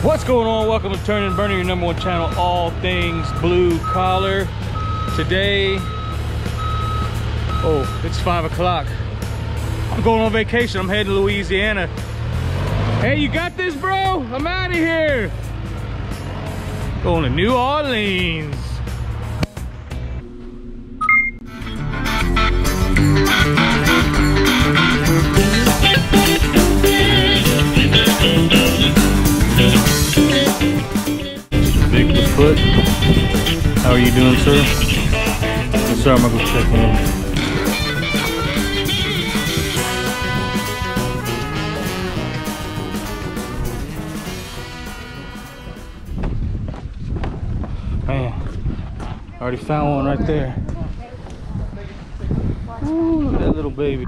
What's going on? Welcome to Turnin and Burnin, your #1 channel, all things blue collar. Today, it's 5 o'clock. I'm going on vacation. I'm heading to Louisiana. Hey, you got this, bro? I'm out of here. Going to New Orleans. How are you doing, sir? Yes, sir, I'm gonna go check in. Man, I already found one right there. Ooh, look at that little baby.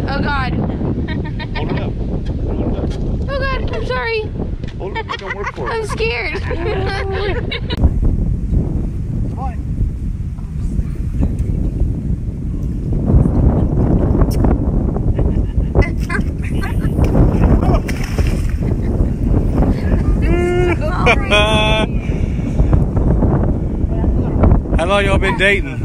Oh God. Hold it up. Oh God, I'm sorry. Hold it up, don't work for it. I'm scared. How long y'all been dating?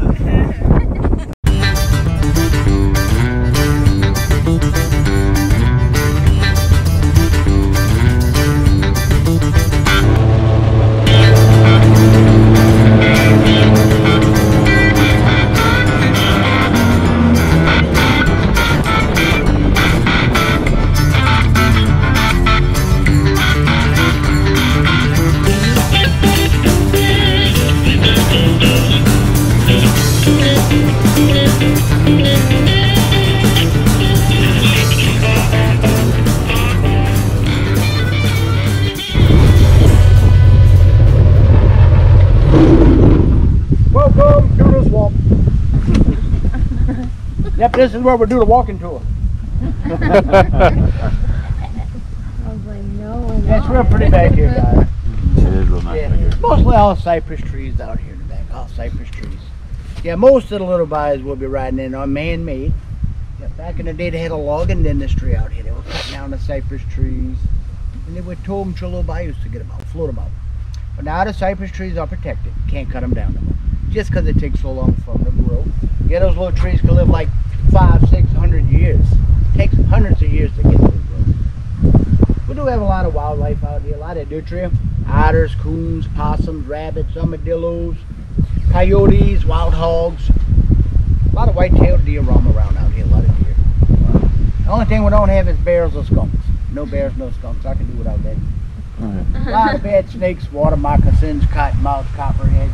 Yep, this is where we do the walking tour. I was like, no. Yeah, it's real pretty back here, guys. It is real nice back here. Mostly all cypress trees out here in the back, all cypress trees. Yeah, most of the little guys will be riding in on man-made. Yeah, back in the day, they had a logging industry out here. They were cutting down the cypress trees, and they would tow them to little bayous to get them out, float them out. But now the cypress trees are protected. Can't cut them down no more, just because it takes so long for them to grow. Yeah, those little trees can live like 500, 600 years. It takes hundreds of years to get to the road. We do have a lot of wildlife out here, a lot of nutria. Otters, coons, possums, rabbits, armadillos, coyotes, wild hogs. A lot of white-tailed deer roam around out here, a lot of deer. The only thing we don't have is bears or skunks. No bears, no skunks. I can do without that. A lot of bad snakes, water moccasins, cottonmouth, copperhead.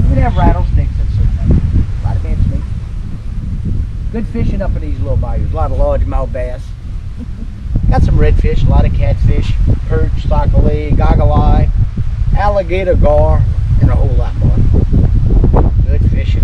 We have rattlesnakes and certain. A lot of bad snakes. Good fishing up in these little bayous. A lot of largemouth bass. Got some redfish, a lot of catfish, perch, sockeye, goggle eye, alligator, gar, and a whole lot more. Good fishing.